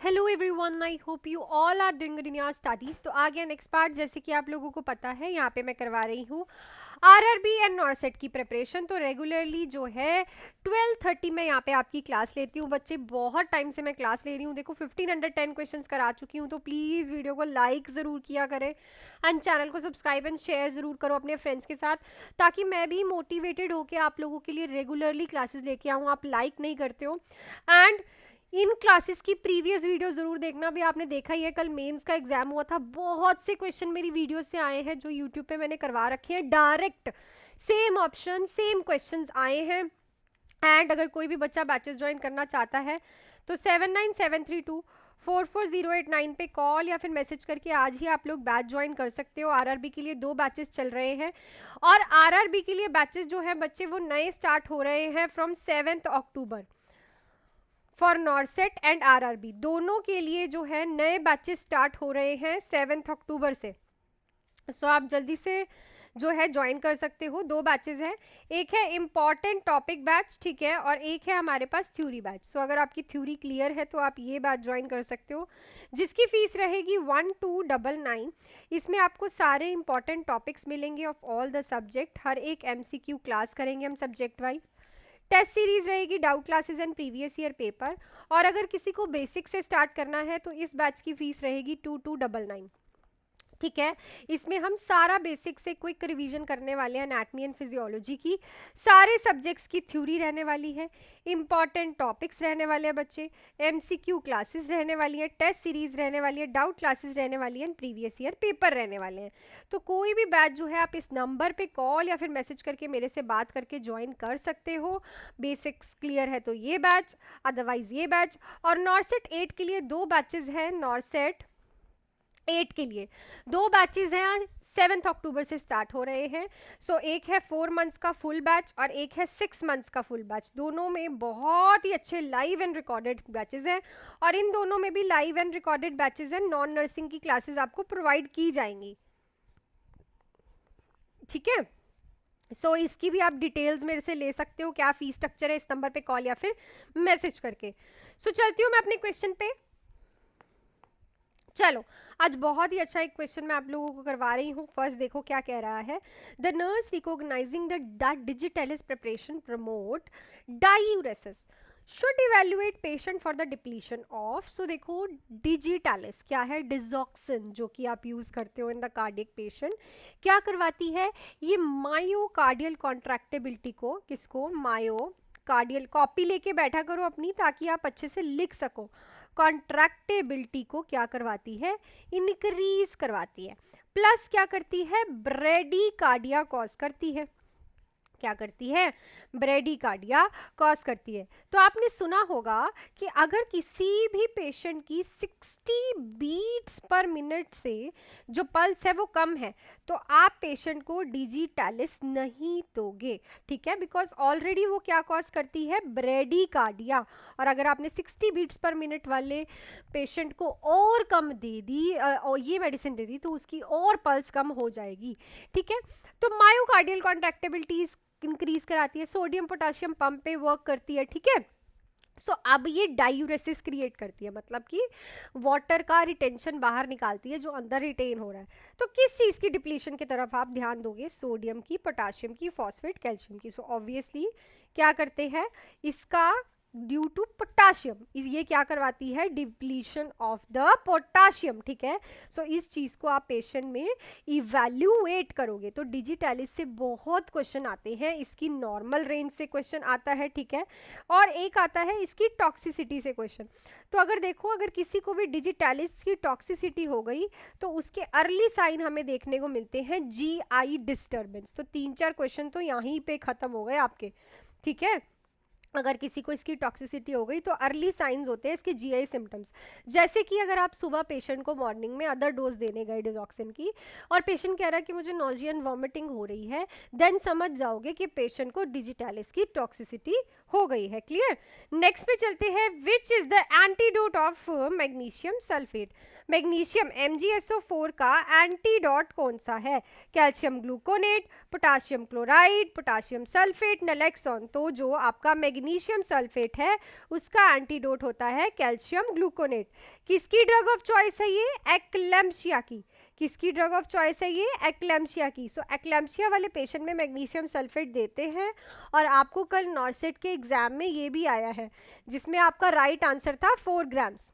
Hello everyone, I hope you all are doing good in your studies. तो आ गया next part. जैसे कि आप लोगों को पता है, यहाँ पे मैं करवा रही हूँ आरआरबी एंड नॉरसेट की प्रिपरेशन। तो रेगुलरली जो है 12:30 में यहाँ पे आपकी क्लास लेती हूँ बच्चे। बहुत टाइम से मैं क्लास ले रही हूँ। देखो 1510 क्वेश्चंस करा चुकी हूँ। तो प्लीज़ वीडियो को लाइक ज़रूर किया करें एंड चैनल को सब्सक्राइब एंड शेयर ज़रूर करो अपने फ्रेंड्स के साथ, ताकि मैं भी मोटिवेटेड होकर आप लोगों के लिए रेगुलरली क्लासेस लेके आऊँ। आप लाइक नहीं करते हो। एंड इन क्लासेस की प्रीवियस वीडियो जरूर देखना। भी आपने देखा ही है, कल मेंस का एग्जाम हुआ था। बहुत से क्वेश्चन मेरी वीडियो से आए हैं जो यूट्यूब पे मैंने करवा रखे हैं। Direct same option same questions आए हैं। एंड अगर कोई भी बच्चा बैचेस ज्वाइन करना चाहता है तो 7973244089 पे कॉल या फिर मैसेज करके आज ही आप लोग बैच ज्वाइन कर सकते हो। आरआरबी के लिए 2 बैचेस चल रहे हैं और आरआरबी के लिए बैचेस जो हैं बच्चे वो नए स्टार्ट हो रहे हैं from 7 October for NORCET and RRB. दोनों के लिए जो है नए बैचेस स्टार्ट हो रहे हैं 7 अक्टूबर से। सो आप जल्दी से जो है ज्वाइन कर सकते हो। 2 बैचेस हैं, एक है इम्पॉर्टेंट टॉपिक बैच, ठीक है, और एक है हमारे पास थ्योरी बैच। सो अगर आपकी थ्योरी क्लियर है तो आप ये बैच ज्वाइन कर सकते हो, जिसकी फीस रहेगी 1299। इसमें आपको सारे इंपॉर्टेंट टॉपिक्स मिलेंगे ऑफ ऑल द सब्जेक्ट। हर एक MCQ क्लास करेंगे हम सब्जेक्ट वाइज। टेस्ट सीरीज रहेगी, doubt classes and previous year paper. और अगर किसी को बेसिक से स्टार्ट करना है तो इस बैच की फीस रहेगी 2299, ठीक है। इसमें हम सारा बेसिक से क्विक रिवीजन करने वाले हैं। एनाटॉमी एंड फिजियोलॉजी की सारे सब्जेक्ट्स की थ्योरी रहने वाली है, इंपॉर्टेंट टॉपिक्स रहने वाले हैं बच्चे, MCQ क्लासेस रहने वाली है, टेस्ट सीरीज रहने वाली है, डाउट क्लासेस रहने वाली है, प्रीवियस ईयर पेपर रहने वाले हैं। तो कोई भी बैच जो है आप इस नंबर पे कॉल या फिर मैसेज करके मेरे से बात करके ज्वाइन कर सकते हो। बेसिक्स क्लियर है तो ये बैच, अदरवाइज ये बैच। और नॉरसेट 8 के लिए 2 बैचेज हैं। नॉरसेट 8 के लिए 2 बैचेज हैं, 7 अक्टूबर से स्टार्ट हो रहे हैं। सो एक है 4 मंथ्स का फुल बैच और एक है 6 मंथ्स का फुल बैच। दोनों में बहुत ही अच्छे लाइव एंड रिकॉर्डेड बैचेज हैं और इन दोनों में भी लाइव एंड रिकॉर्डेड बैचेज हैं। नॉन नर्सिंग की क्लासेस आपको प्रोवाइड की जाएंगी, ठीक है। सो इसकी भी आप डिटेल्स मेरे से ले सकते हो, क्या फीस स्ट्रक्चर है, इस नंबर पे कॉल या फिर मैसेज करके। सो चलती हूँ मैं अपने क्वेश्चन पे। चलो, आज बहुत ही अच्छा एक क्वेश्चन मैं आप लोगों को करवा रही हूँ। फर्स्ट देखो क्या कह रहा है। The nurse recognizing that digitalis preparation promote diuresis should evaluate patient for the depletion of. So देखो डिजिटलिस क्या है, डिजॉक्सिन, जो कि आप यूज करते हो इन द कार्डियक पेशेंट। क्या करवाती है ये, मायोकार्डियल कॉन्ट्रैक्टेबिलिटी को, किसको, मायोकार्डियल, कॉपी लेके बैठा करो अपनी ताकि आप अच्छे से लिख सको। कॉन्ट्रैक्टेबिलिटी को क्या करवाती है, इनक्रीज करवाती है। प्लस क्या करती है, ब्रेडिकार्डिया कॉज करती है। क्या करती है, ब्रेडिकार्डिया कॉज करती है। तो आपने सुना होगा कि अगर किसी भी पेशेंट की 60 बीट्स पर मिनट से जो पल्स है वो कम है तो आप पेशेंट को डिजिटैलिस नहीं दोगे, ठीक है, बिकॉज ऑलरेडी वो क्या कॉज करती है, ब्रेडिकार्डिया। और अगर आपने 60 बीट्स पर मिनट वाले पेशेंट को और कम दे दी और ये मेडिसिन दे दी तो उसकी और पल्स कम हो जाएगी, ठीक है। तो मायोकार्डियल कॉन्ट्रैक्टेबिलिटी इंक्रीज कराती है, सोडियम पोटाशियम पंप पे वर्क करती है, ठीक है। सो अब ये डायूरेसिस क्रिएट करती है, मतलब कि वाटर का रिटेंशन बाहर निकालती है जो अंदर रिटेन हो रहा है। तो किस चीज़ की डिप्लीशन की तरफ आप ध्यान दोगे, सोडियम की, पोटाशियम की, फॉस्फेट, कैल्शियम की। सो ऑब्वियसली क्या करते हैं इसका, ड्यू टू पोटाशियम, ये क्या करवाती है, डिप्लीशन ऑफ द पोटाशियम, ठीक है। सो इस चीज को आप पेशेंट में इवैल्यूएट करोगे। तो डिजिटैलिस से बहुत क्वेश्चन आते हैं, इसकी नॉर्मल रेंज से क्वेश्चन आता है, ठीक है, और एक आता है इसकी टॉक्सिसिटी से क्वेश्चन। तो अगर देखो, अगर किसी को भी डिजिटैलिस की टॉक्सिसिटी हो गई तो उसके अर्ली साइन हमें देखने को मिलते हैं GI डिस्टर्बेंस। तो 3-4 क्वेश्चन तो यहीं पे खत्म हो गए आपके, ठीक है। अगर किसी को इसकी टॉक्सिसिटी हो गई तो अर्ली साइंस होते हैं इसके GI सिम्टम्स। जैसे कि अगर आप सुबह पेशेंट को मॉर्निंग में अदर डोज देने गए डिजॉक्सिन की और पेशेंट कह रहा है कि मुझे नॉजिया एंड वॉमिटिंग हो रही है, देन समझ जाओगे कि पेशेंट को डिजिटैलिस की टॉक्सिसिटी हो गई है। क्लियर। नेक्स्ट पे चलते हैं, which is the antidote of magnesium sulphate. Magnesium MgSO4 का एंटीडोट कौन सा है, calcium gluconate, potassium chloride, potassium sulphate, naloxone. तो जो आपका मैग्नीशियम मैग्नीशियम सल्फेट है उसका एंटीडोट होता है कैल्शियम ग्लूकोनेट। किसकी ड्रग ऑफ चॉइस है ये? एक्लेम्पशिया की। किसकी ड्रग ऑफ चॉइस है ये? एक्लेम्पशिया की। सो एक्लेम्पशिया वाले पेशेंट में मैग्नीशियम सल्फेट देते हैं। और आपको कल नॉर्सेट के एग्जाम में ये भी आया है जिसमें आपका राइट आंसर था 4 ग्राम्स।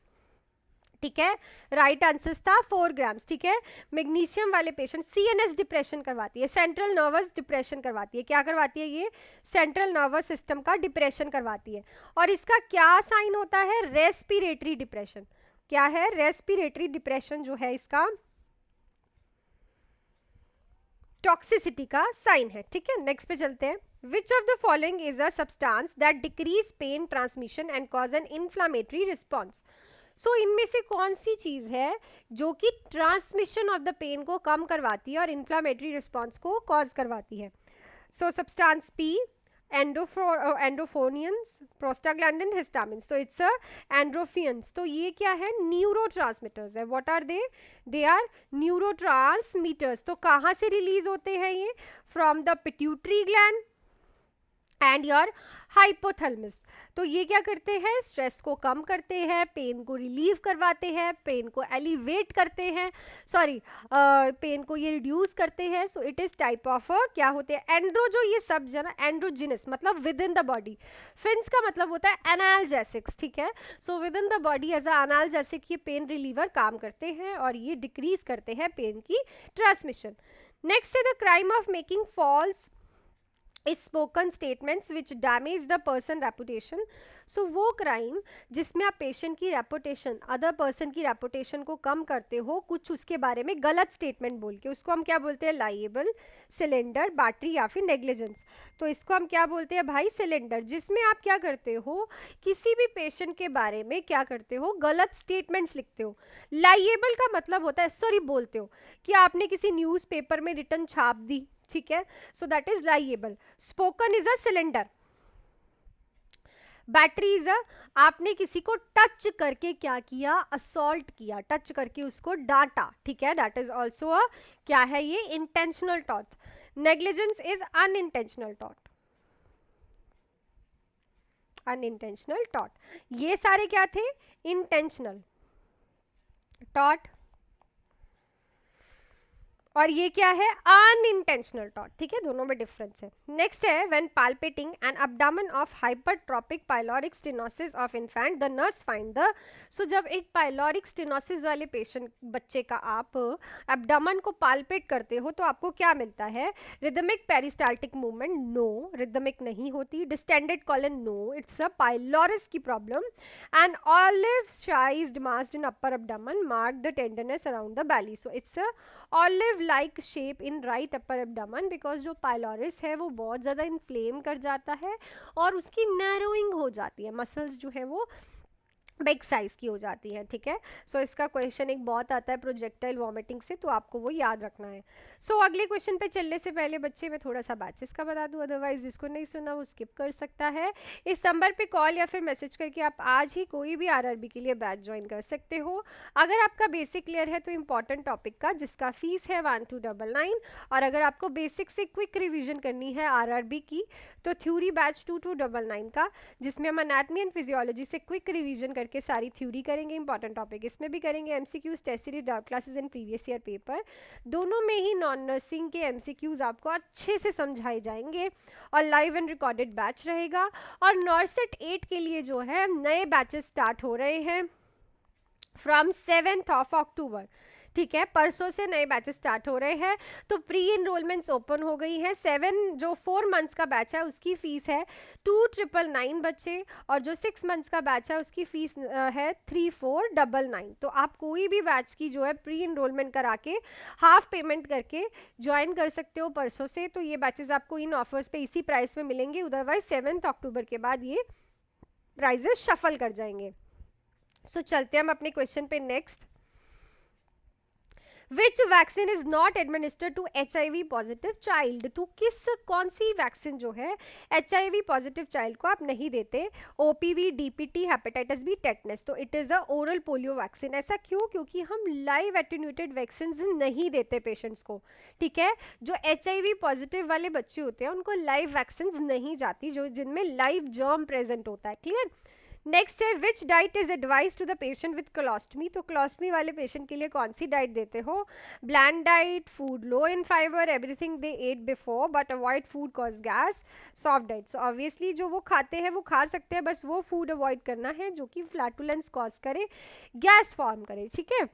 ठीक है, राइट आंसर था 4 ग्राम्स। ठीक है, मैग्नीशियम वाले पेशेंट सीएनएस डिप्रेशन करवाती है, सेंट्रल नर्वस डिप्रेशन करवाती है। क्या करवाती है ये? सेंट्रल नर्वस सिस्टम का डिप्रेशन करवाती है। और इसका क्या साइन होता है? Respiratory depression. क्या है? रेस्पिरेटरी डिप्रेशन जो है इसका टॉक्सिसिटी का साइन है। ठीक है, नेक्स्ट पे चलते हैं। Which of the following is a substance that decrease pain transmission and cause an inflammatory response? So इनमें से कौन सी चीज है जो कि ट्रांसमिशन ऑफ द पेन को कम करवाती है और इन्फ्लामेटरी रिस्पॉन्स को कॉज करवाती है? So substance P, endorphins, prostaglandin, histamine. तो इट्स एंड्रोफियंस। तो ये क्या है? न्यूरोट्रांसमीटर्स है। What are they? They are neurotransmitters. तो कहाँ से रिलीज होते हैं ये? From the pituitary gland and your hypothalamus. तो ये क्या करते हैं? स्ट्रेस को कम करते हैं, पेन को रिलीव करवाते हैं, पेन को एलिवेट करते हैं, सॉरी पेन को ये रिड्यूस करते हैं। So it is type of क्या होते हैं? एंड्रो, जो ये सब जो ना एंड्रोजिनस मतलब विद इन द बॉडी, फिन्स का मतलब होता है एनाल्जेसिक्स। ठीक है, so within the body as a analgesic ये पेन रिलीवर काम करते हैं और ये डिक्रीज करते हैं पेन की ट्रांसमिशन। नेक्स्ट है the crime of making false spoken statements which damage the person reputation. So वो क्राइम जिसमें आप पेशेंट की रेपुटेशन, अदर पर्सन की रेपुटेशन को कम करते हो कुछ उसके बारे में गलत स्टेटमेंट बोल के, उसको हम क्या बोलते हैं? लाइएबल, सिलेंडर, बैटरी या फिर नेग्लिजेंस। तो इसको हम क्या बोलते हैं भाई? सिलेंडर। जिसमें आप क्या करते हो? किसी भी पेशेंट के बारे में क्या करते हो? गलत स्टेटमेंट्स लिखते हो। लाइएबल का मतलब होता है, सॉरी बोलते हो कि आपने किसी न्यूज़पेपर में रिटर्न छाप दी। ठीक है, so that is libel. Spoken is a slander. Battery is a, आपने किसी को टच करके क्या किया? असॉल्ट किया, टच करके उसको डांटा। ठीक है, दैट इज ऑल्सो अ क्या है ये? इंटेंशनल टॉट। नेग्लिजेंस इज अनइंटेंशनल टॉट। अनइंटेंशनल टॉट। ये सारे क्या थे? इंटेंशनल टॉट। और ये क्या है? अनइंटेंशनल टॉट। ठीक है, दोनों में डिफरेंस है। नेक्स्ट है when palpating an abdomen of hypertrophic pyloric stenosis of infant the nurse find the. सो जब एक पाइलोरिक स्टेनोसिस वाले पेशेंट बच्चे का आप एब्डोमेन को पाल्पेट करते हो तो आपको क्या मिलता है? Rhythmic peristaltic movement? No, rhythmic नहीं होती। Distended colon? No, it's a pylorus की problem. And olive shaped mass in upper abdomen mark the tenderness around the belly. So it's a olive like shape in right upper abdomen because जो pylorus है वो बहुत ज़्यादा inflame कर जाता है और उसकी नैरोइंग हो जाती है, मसल्स जो है वो बिग साइज की हो जाती है। ठीक है, सो इसका क्वेश्चन एक बहुत आता है प्रोजेक्टाइल वॉमिटिंग से, तो आपको वो याद रखना है। सो अगले क्वेश्चन पे चलने से पहले बच्चे मैं थोड़ा सा बैचेस का बता दूं, अदरवाइज जिसको नहीं सुना वो स्किप कर सकता है। इस नंबर पे कॉल या फिर मैसेज करके आप आज ही कोई भी आरआरबी के लिए बैच ज्वाइन कर सकते हो। अगर आपका बेसिक क्लियर है तो इंपॉर्टेंट टॉपिक का जिसका फीस है 1299, और अगर आपको बेसिक से क्विक रिविजन करनी है आरआरबी की तो थ्योरी बैच 2299 का, जिसमें हम एनाटॉमी एंड फिजियोलॉजी से क्विक रिवीजन करके सारी थ्योरी करेंगे, इंपॉर्टेंट टॉपिक इसमें भी करेंगे, MCQs, test series, doubt classes and previous year paper, दोनों में ही नॉन नर्सिंग के एमसीक्यूज आपको अच्छे से समझाए जाएंगे और लाइव एंड रिकॉर्डेड बैच रहेगा। और नॉर्सेट 8 के लिए जो है नए बैचेस स्टार्ट हो रहे हैं फ्रॉम 7th of October। ठीक है, परसों से नए बैचेस स्टार्ट हो रहे हैं। तो प्री इनरोलमेंट्स ओपन हो गई हैं। 4 मंथ्स का बैच है उसकी फीस है 2999 बच्चे, और जो 6 मंथ्स का बैच है उसकी फीस है 3499। तो आप कोई भी बैच की जो है प्री इनरोलमेंट करा के हाफ पेमेंट करके ज्वाइन कर सकते हो परसों से। तो ये बैचेस आपको इन ऑफर्स पे इसी प्राइस में मिलेंगे, अदरवाइज 7th अक्टूबर के बाद ये प्राइजेस शफल कर जाएंगे। सो चलते हैं हम अपने क्वेश्चन पे next. Which vaccine is not administered to HIV positive child, तो कौन सी वैक्सीन जो है HIV पॉजिटिव चाइल्ड को आप नहीं देते, OPV, DPT, hepatitis B, tetanus, तो it is a oral polio vaccine. ऐसा क्यों? क्योंकि हम लाइव एटेन्यूटेड वैक्सीन नहीं देते पेशेंट्स को, ठीक है। जो HIV पॉजिटिव वाले बच्चे होते हैं उनको लाइव वैक्सीन नहीं जाती, जो जिनमें लाइव जर्म प्रेजेंट होता है, क्लियर। नेक्स्ट है which diet is advise to the patient with colostomy, तो कोलोस्टमी वाले पेशेंट के लिए कौन सी डाइट देते हो? Bland diet, food low in fibre, everything they ate before but avoid food cause gas, soft diet. So obviously जो वो खाते हैं वो खा सकते हैं, बस वो फूड अवॉइड करना है जो कि फ्लैटुलेंस कॉज करे, गैस फॉर्म करे, ठीक है।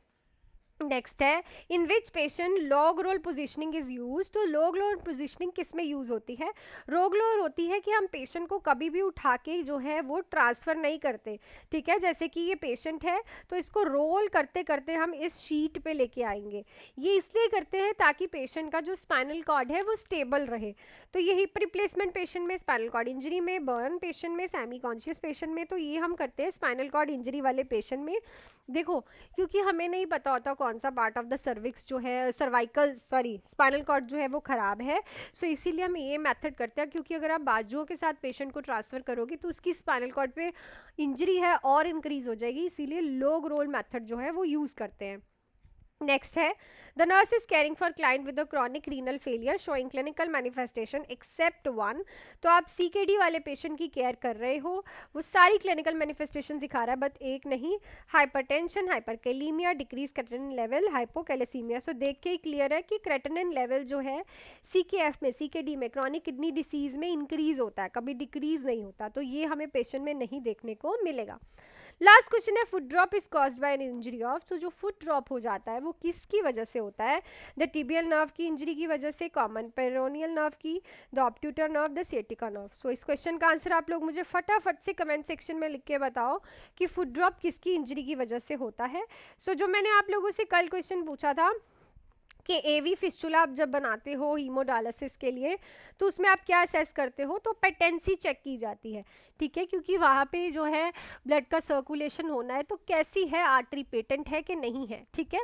नेक्स्ट है in which patient log roll positioning is use, तो लॉग रोल पोजिशनिंग किस में यूज होती है? लॉग रोल होती है कि हम पेशेंट को कभी भी उठा के जो है वो ट्रांसफर नहीं करते, ठीक है। जैसे कि ये पेशेंट है तो इसको रोल करते करते हम इस शीट पे लेके आएंगे, ये इसलिए करते हैं ताकि पेशेंट का जो स्पाइनल कॉर्ड है वो स्टेबल रहे। तो ये हिप रिप्लेसमेंट पेशेंट में, स्पाइनल कॉर्ड इंजरी में, बर्न पेशेंट में, सेमी कॉन्शियस पेशेंट में, तो ये हम करते हैं स्पाइनल कॉर्ड इंजरी वाले पेशेंट में। देखो क्योंकि हमें नहीं पता होता कौन सा पार्ट ऑफ द सर्विक्स जो है, सर्वाइकल सॉरी स्पाइनल कॉर्ड जो है वो ख़राब है, सो इसीलिए हम ये मेथड करते हैं। क्योंकि अगर आप बाजुओं के साथ पेशेंट को ट्रांसफ़र करोगे तो उसकी स्पाइनल कॉर्ड पे इंजरी है और इंक्रीज हो जाएगी, इसीलिए लॉग रोल मेथड जो है वो यूज़ करते हैं। नेक्स्ट है the nurse is caring for client with chronic renal failure showing clinical manifestation except one, तो आप CKD वाले पेशेंट की केयर कर रहे हो, वो सारी क्लिनिकल मैनिफेस्टेशन दिखा रहा है बट एक नहीं, हाइपरटेंशन, हाइपरकैलीमिया, डिक्रीज क्रेटिनिन लेवल, हाइपोकैलेसीमिया। सो देख के ही क्लियर है कि क्रेटिनिन लेवल जो है CKF में, CKD में, क्रॉनिक किडनी डिसीज में इंक्रीज होता है, कभी डिक्रीज नहीं होता, तो ये हमें पेशेंट में नहीं देखने को मिलेगा। लास्ट क्वेश्चन है foot drop is caused by an injury of, तो जो फुट ड्रॉप हो जाता है वो किसकी वजह से होता है? द टिबियल नर्व की इंजरी की वजह से, कॉमन पेरोनियल नर्व की, द ऑब्ट्यूटर नर्व, द सिएटिका नर्व। सो इस क्वेश्चन का आंसर आप लोग मुझे फटाफट से कमेंट सेक्शन में लिख के बताओ कि फुट ड्रॉप किसकी इंजरी की वजह से होता है। सो जो मैंने आप लोगों से कल क्वेश्चन पूछा था कि AV फिस्टुला आप जब बनाते हो हीमोडायलिसिस के लिए तो उसमें आप क्या असेस करते हो? तो पेटेंसी चेक की जाती है, ठीक है, क्योंकि वहाँ पे जो है ब्लड का सर्कुलेशन होना है, तो कैसी है आर्टरी, पेटेंट है कि नहीं है, ठीक है।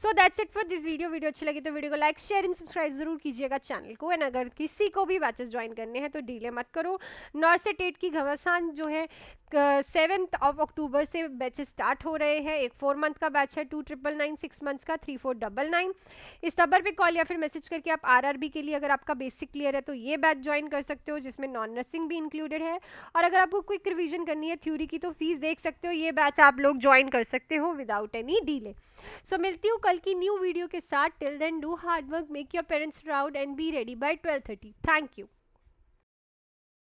So that's it for this video अच्छी लगी तो वीडियो को लाइक शेयर एंड सब्सक्राइब जरूर कीजिएगा चैनल को, एंड अगर किसी को भी बैचेस ज्वाइन करने हैं तो डिले मत करो। नॉर्सेट 8 की घमासान जो है 7 अक्टूबर से बैचेस स्टार्ट हो रहे हैं। एक 4 मंथ का बैच है 2999, 6 मंथ्स का 3499। इस नंबर पे कॉल या फिर मैसेज करके आप RRB के लिए अगर आपका बेसिक क्लियर है तो ये बैच ज्वाइन कर सकते हो, जिसमें नॉन नर्सिंग भी इंक्लूडेड है। और अगर आपको क्विक रिवीजन करनी है थ्योरी की तो फीस देख सकते हो, ये बैच आप लोग ज्वाइन कर सकते हो विदाउट एनी डिले। सो मिलती हूँ कल की न्यू वीडियो के साथ। Till then do hard work, make your parents proud and be ready by 12:30। Thank you.